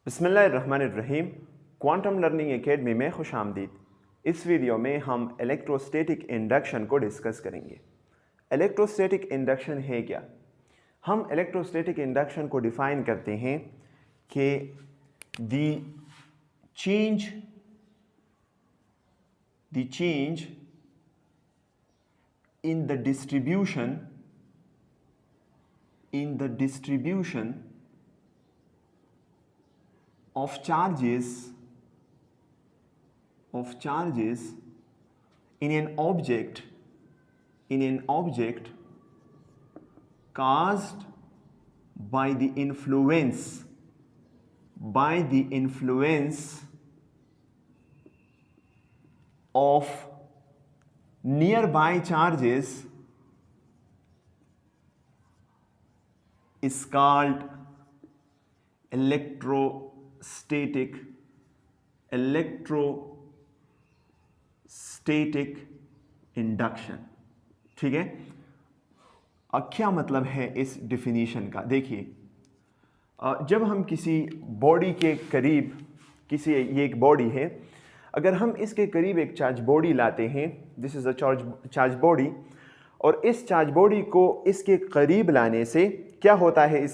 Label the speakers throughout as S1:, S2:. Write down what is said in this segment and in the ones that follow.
S1: बिस्मिल्लाहिर्रहमानिर्रहीम। Quantum learning academy में खुश आमदीद। इस वीडियो में हम इलेक्ट्रोस्टैटिक इंडक्शन को डिस्कस करेंगे। इलेक्ट्रोस्टैटिक इंडक्शन है क्या? हम इलेक्ट्रोस्टैटिक इंडक्शन को डिफाइन करते हैं कि the change in the distribution of charges in an object caused by the influence of nearby charges is called electrostatic induction. ठीक है, अब क्या मतलब है इस डिफिनीशन का? देखिए, जब हम किसी बॉडी के करीब ये एक बॉडी है, अगर हम इसके करीब एक चार्ज बॉडी लाते हैं, this is a charge body, और इस चार्ज बॉडी को इसके करीब लाने से क्या होता है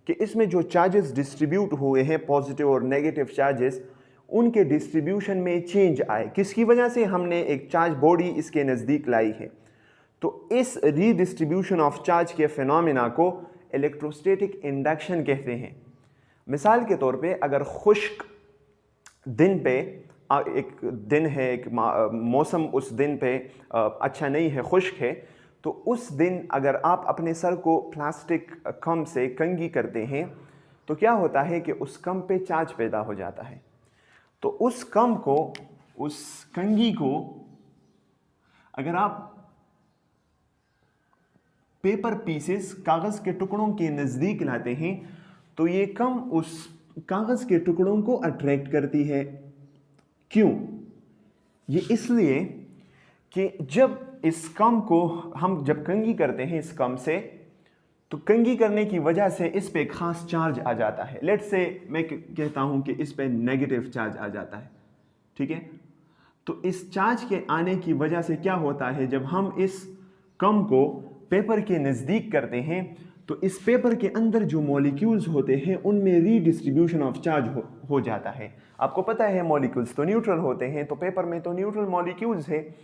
S1: कि इसमें जो चार्जेस डिस्ट्रीब्यूट हुए हैं, पॉजिटिव और नेगेटिव चार्जेस, उनके डिस्ट्रीब्यूशन में चेंज आए। किसकी वजह से? हमने एक चार्ज बॉडी इसके नज़दीक लाई है। तो इस रीडिस्ट्रीब्यूशन ऑफ चार्ज के फिनोमेना को इलेक्ट्रोस्टैटिक इंडक्शन कहते हैं। मिसाल के तौर पे, अगर खुश्क दिन पे एक दिन है, एक मौसम उस दिन पे अच्छा नहीं है, खुश्क है, तो उस दिन अगर आप अपने सर को प्लास्टिक कम से कंघी करते हैं तो क्या होता है कि उस कम पे चार्ज पैदा हो जाता है। तो उस कंघी को अगर आप पेपर पीसेस, कागज़ के टुकड़ों के नज़दीक लाते हैं तो ये कम उस कागज़ के टुकड़ों को अट्रैक्ट करती है। क्यों? ये इसलिए कि जब इस कम को हम जब कंघी करते हैं इस कम से, तो कंघी करने की वजह से इस पे खास चार्ज आ जाता है। लेट्स से मैं कहता हूं कि इस पे नेगेटिव चार्ज आ जाता है। ठीक है, तो इस चार्ज के आने की वजह से क्या होता है, जब हम इस कम को पेपर के नज़दीक करते हैं तो इस पेपर के अंदर जो मॉलिक्यूल्स होते हैं उनमें रीडिस्ट्रीब्यूशन ऑफ चार्ज हो जाता है। आपको पता है मॉलिक्यूल्स तो न्यूट्रल होते हैं, तो पेपर में तो न्यूट्रल मॉलिक्यूल्स है,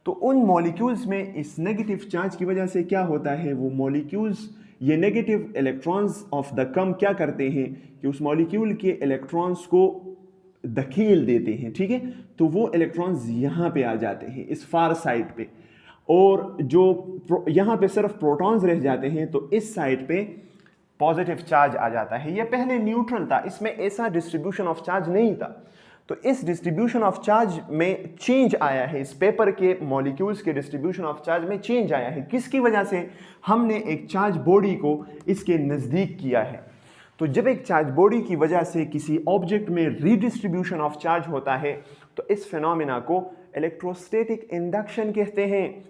S1: तो उन मॉलिक्यूल्स में इस नेगेटिव चार्ज की वजह से क्या होता है, वो मॉलिक्यूल्स, ये नेगेटिव इलेक्ट्रॉन्स ऑफ द कम क्या करते हैं कि उस मॉलिक्यूल के इलेक्ट्रॉन्स को धकेल देते हैं। ठीक है, तो वो इलेक्ट्रॉन्स यहाँ पे आ जाते हैं इस फार साइड पे, और जो यहाँ पे सिर्फ प्रोटॉन्स रह जाते हैं, तो इस साइड पे पॉजिटिव चार्ज आ जाता है। ये पहले न्यूट्रल था, इसमें ऐसा डिस्ट्रीब्यूशन ऑफ चार्ज नहीं था। तो इस डिस्ट्रीब्यूशन ऑफ चार्ज में चेंज आया है, इस पेपर के मॉलिक्यूल्स के डिस्ट्रीब्यूशन ऑफ चार्ज में चेंज आया है। किसकी वजह से? हमने एक चार्ज बॉडी को इसके नज़दीक किया है। तो जब एक चार्ज बॉडी की वजह से किसी ऑब्जेक्ट में रीडिस्ट्रीब्यूशन ऑफ चार्ज होता है तो इस फिनोमेना को इलेक्ट्रोस्टैटिक इंडक्शन कहते हैं।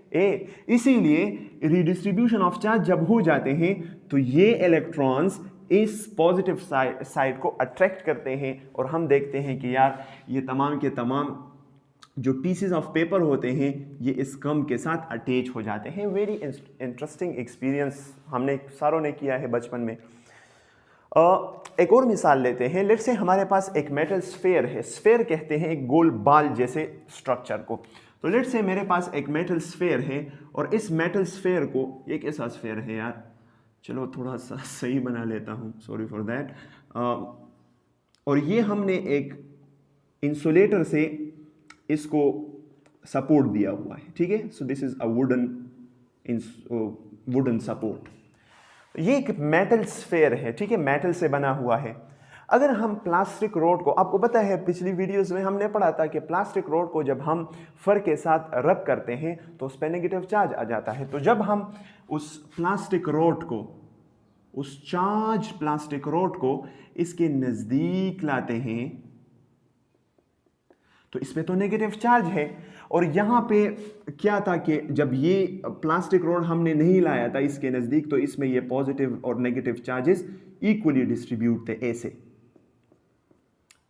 S1: इसीलिए रीडिस्ट्रीब्यूशन ऑफ चार्ज जब हो जाते हैं तो ये इलेक्ट्रॉन्स इस पॉजिटिव साइड को अट्रैक्ट करते हैं, और हम देखते हैं कि यार ये तमाम के तमाम जो पीसेस ऑफ पेपर होते हैं ये इस कम के साथ अटैच हो जाते हैं। वेरी इंटरेस्टिंग एक्सपीरियंस हमने सारों ने किया है बचपन में। एक और मिसाल लेते हैं। लेट्स से हमारे पास एक मेटल स्फेयर है, स्फेयर कहते हैं एक गोल बाल जैसे स्ट्रक्चर को। तो लेट्स से मेरे पास एक मेटल स्फेयर है, और इस मेटल स्फेयर को, ये कैसा स्फेयर है यार, चलो थोड़ा सा सही बना लेता हूँ, सॉरी फॉर दैट। और ये हमने एक इंसुलेटर से इसको सपोर्ट दिया हुआ है। ठीक है, so this is a wooden support. ये एक मेटल स्फेयर है, ठीक है, मेटल से बना हुआ है। अगर हम प्लास्टिक रोड को, आपको पता है पिछली वीडियोस में हमने पढ़ा था कि प्लास्टिक रोड को जब हम फर के साथ रब करते हैं तो उस पर नेगेटिव चार्ज आ जाता है। तो जब हम उस प्लास्टिक रोड को, उस चार्ज प्लास्टिक रोड को इसके नज़दीक लाते हैं तो इसमें तो नेगेटिव चार्ज है, और यहाँ पे क्या था कि जब ये प्लास्टिक रोड हमने नहीं लाया था इसके नज़दीक, तो इसमें ये पॉजिटिव और नेगेटिव चार्जेस इक्वली डिस्ट्रीब्यूट थे ऐसे।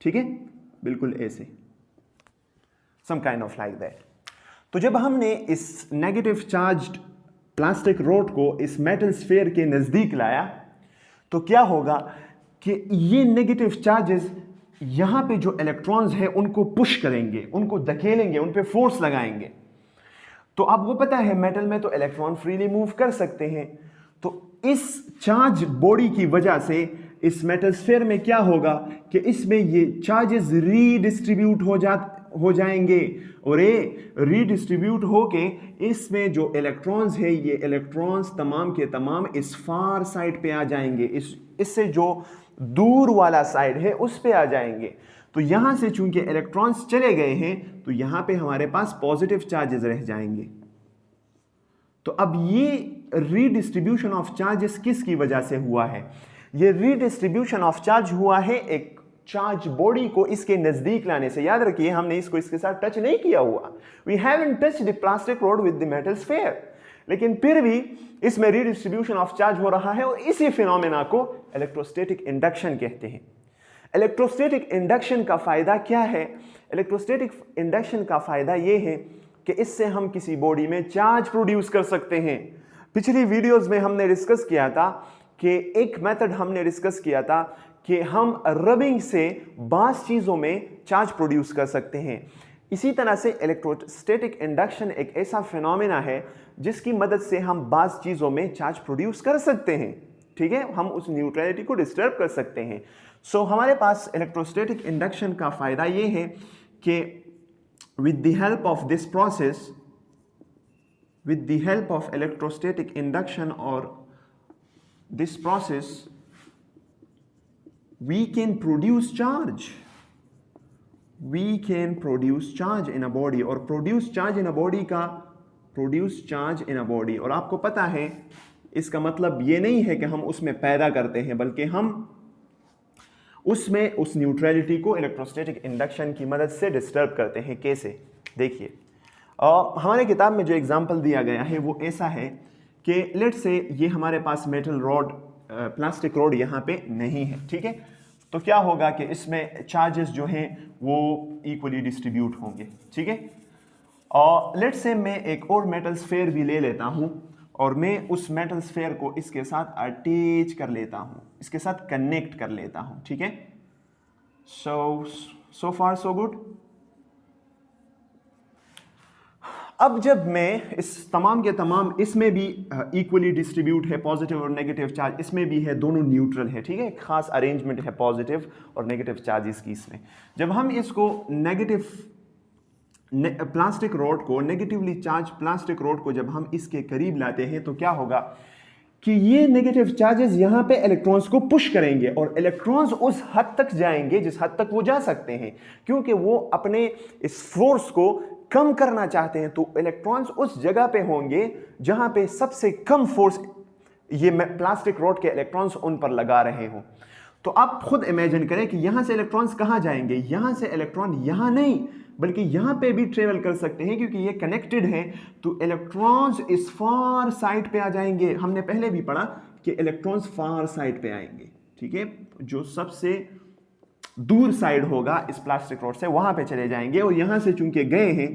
S1: ठीक है, बिल्कुल ऐसे, some kind of like that. तो जब हमने इस नेगेटिव चार्ज्ड प्लास्टिक रोड को इस मेटल स्फीयर के नजदीक लाया तो क्या होगा कि ये नेगेटिव चार्जेस यहां पे जो इलेक्ट्रॉन्स है उनको पुश करेंगे, उनको धकेलेंगे, उन पे फोर्स लगाएंगे। तो आपको पता है मेटल में तो इलेक्ट्रॉन फ्रीली मूव कर सकते हैं, तो इस चार्ज बॉडी की वजह से इस मेटल स्फीयर में क्या होगा कि इसमें ये चार्जेस रीडिस्ट्रीब्यूट हो जाएंगे और ये रीडिस्ट्रीब्यूट होके इसमें जो इलेक्ट्रॉन्स है ये इलेक्ट्रॉन्स तमाम के तमाम इस फार साइड पे आ जाएंगे, इससे जो दूर वाला साइड है उस पे आ जाएंगे। तो यहां से चूंकि इलेक्ट्रॉन्स चले गए हैं तो यहां पे हमारे पास पॉजिटिव चार्जेस रह जाएंगे। तो अब ये रीडिस्ट्रीब्यूशन ऑफ चार्जेस किसकी वजह से हुआ है? ये रीडिस्ट्रीब्यूशन ऑफ चार्ज हुआ है एक चार्ज बॉडी को इसके नजदीक लाने से। याद रखिए हमने इसको इसके साथ टच नहीं किया हुआ, we haven't touched the plastic rod with the metal sphere, लेकिन फिर भी इसमें रीडिस्ट्रीब्यूशन ऑफ चार्ज हो रहा है और इसी फिनोमेना को इलेक्ट्रोस्टैटिक इंडक्शन कहते हैं। इलेक्ट्रोस्टैटिक इंडक्शन का फायदा क्या है? इलेक्ट्रोस्टैटिक इंडक्शन का फायदा यह है कि इससे हम किसी बॉडी में चार्ज प्रोड्यूस कर सकते हैं। पिछली वीडियोस में हमने डिस्कस किया था कि एक मेथड हमने डिस्कस किया था कि हम रबिंग से बास चीज़ों में चार्ज प्रोड्यूस कर सकते हैं। इसी तरह से इलेक्ट्रोस्टैटिक इंडक्शन एक ऐसा फिनोमेना है जिसकी मदद से हम बास चीज़ों में चार्ज प्रोड्यूस कर सकते हैं। ठीक है, हम उस न्यूट्रलिटी को डिस्टर्ब कर सकते हैं। सो हमारे पास इलेक्ट्रोस्टैटिक इंडक्शन का फ़ायदा ये है कि with the help of this process, with the help of electrostatic induction or this process, we can produce charge. We can produce charge in a body और produce charge in a body का produce charge in a body, और आपको पता है इसका मतलब ये नहीं है कि हम उसमें पैदा करते हैं, बल्कि हम उसमें उस न्यूट्रलिटी को इलेक्ट्रोस्टैटिक इंडक्शन की मदद से डिस्टर्ब करते हैं। कैसे? देखिए, हमारे किताब में जो एग्जांपल दिया गया है वो ऐसा है कि लेट से ये हमारे पास मेटल रॉड प्लास्टिक रॉड यहाँ पे नहीं है, ठीक है, तो क्या होगा कि इसमें चार्जेस जो हैं वो इक्वली डिस्ट्रीब्यूट होंगे। ठीक है, और लेट से मैं एक और मेटल स्फीयर भी ले लेता हूँ और मैं उस मेटल स्फीयर को इसके साथ अटैच कर लेता हूँ, इसके साथ कनेक्ट कर लेता हूँ। ठीक है, सो फार सो गुड। अब जब मैं इस तमाम के तमाम, इसमें भी इक्वली डिस्ट्रीब्यूट है पॉजिटिव और नेगेटिव चार्ज, इसमें भी है, दोनों न्यूट्रल है। ठीक है, खास अरेंजमेंट है पॉजिटिव और नेगेटिव चार्जेस की इसमें। जब हम इसको नेगेटिव प्लास्टिक रॉड को, नेगेटिवली चार्ज प्लास्टिक रॉड को जब हम इसके करीब लाते हैं तो क्या होगा कि ये नेगेटिव चार्जेस यहाँ पे इलेक्ट्रॉन्स को पुश करेंगे और इलेक्ट्रॉन्स उस हद तक जाएंगे जिस हद तक वो जा सकते हैं, क्योंकि वो अपने इस फोर्स को कम करना चाहते हैं। तो इलेक्ट्रॉन्स उस जगह पे होंगे जहां पे सबसे कम फोर्स ये प्लास्टिक रॉड के इलेक्ट्रॉन्स उन पर लगा रहे हो। तो आप खुद इमेजिन करें कि यहां से इलेक्ट्रॉन्स कहां जाएंगे? यहां से इलेक्ट्रॉन यहां नहीं बल्कि यहां पे भी ट्रेवल कर सकते हैं, क्योंकि ये कनेक्टेड है। तो इलेक्ट्रॉन्स इस फार साइड पे आ जाएंगे। हमने पहले भी पढ़ा कि इलेक्ट्रॉन्स फार साइड पे आएंगे। ठीक है, जो सबसे दूर साइड होगा इस प्लास्टिक रॉड से वहां पे चले जाएंगे और यहां से चूंकि गए हैं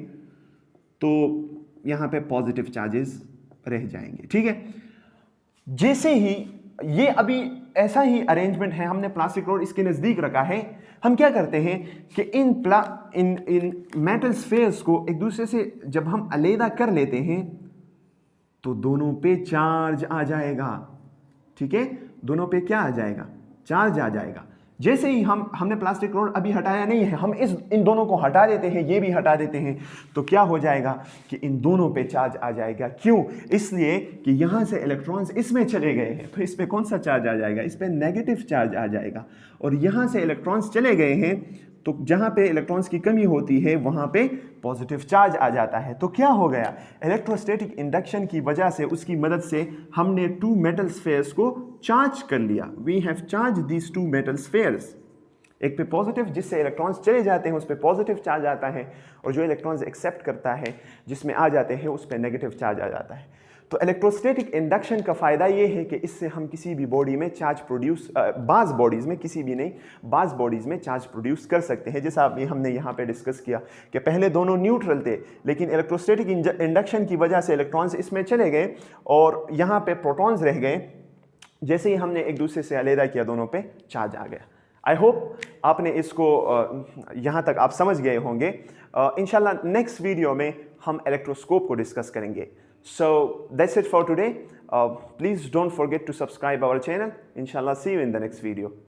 S1: तो यहां पे पॉजिटिव चार्जेस रह जाएंगे। ठीक है, जैसे ही ये अभी ऐसा ही अरेंजमेंट है, हमने प्लास्टिक रॉड इसके नजदीक रखा है, हम क्या करते हैं कि इन मेटल स्फीयर्स को एक दूसरे से जब हम अलग कर लेते हैं तो दोनों पे चार्ज आ जाएगा। ठीक है, दोनों पे क्या आ जाएगा? चार्ज आ जाएगा। जैसे ही हमने प्लास्टिक रॉड अभी हटाया नहीं है, हम इन दोनों को हटा देते हैं, ये भी हटा देते हैं, तो क्या हो जाएगा कि इन दोनों पे चार्ज आ जाएगा। क्यों? इसलिए कि यहां से इलेक्ट्रॉन्स इसमें चले गए हैं, तो इस पे कौन सा चार्ज आ जाएगा? इस पे नेगेटिव चार्ज आ जाएगा। और यहां से इलेक्ट्रॉन्स चले गए हैं तो जहां पे इलेक्ट्रॉन्स की कमी होती है वहां पे पॉजिटिव चार्ज आ जाता है। तो क्या हो गया? इलेक्ट्रोस्टैटिक इंडक्शन की वजह से, उसकी मदद से हमने टू मेटल स्फीयर्स को चार्ज कर लिया। We have charge these two metal spheres. एक पे पॉजिटिव, जिससे इलेक्ट्रॉन्स चले जाते हैं उस पे पॉजिटिव चार्ज आता है, और जो इलेक्ट्रॉन्स एक्सेप्ट करता है जिसमें आ जाते हैं उस पे नेगेटिव चार्ज आ जाता है। तो इलेक्ट्रोस्टैटिक इंडक्शन का फ़ायदा ये है कि इससे हम किसी भी बॉडी में चार्ज प्रोड्यूस, बाज़ बॉडीज़ में, किसी भी नहीं, बाज़ बॉडीज़ में चार्ज प्रोड्यूस कर सकते हैं। जैसा अभी हमने यहाँ पे डिस्कस किया कि पहले दोनों न्यूट्रल थे, लेकिन इलेक्ट्रोस्टैटिक इंडक्शन की वजह से इलेक्ट्रॉन्स इसमें चले गए और यहाँ पे प्रोटॉन्स रह गए। जैसे ही हमने एक दूसरे से अलहदा किया, दोनों पे चार्ज आ गया। आई होप आपने इसको यहाँ तक आप समझ गए होंगे। इंशाल्लाह नेक्स्ट वीडियो में हम इलेक्ट्रोस्कोप को डिस्कस करेंगे। So that's it for today. Please don't forget to subscribe our channel. Inshallah, see you in the next video.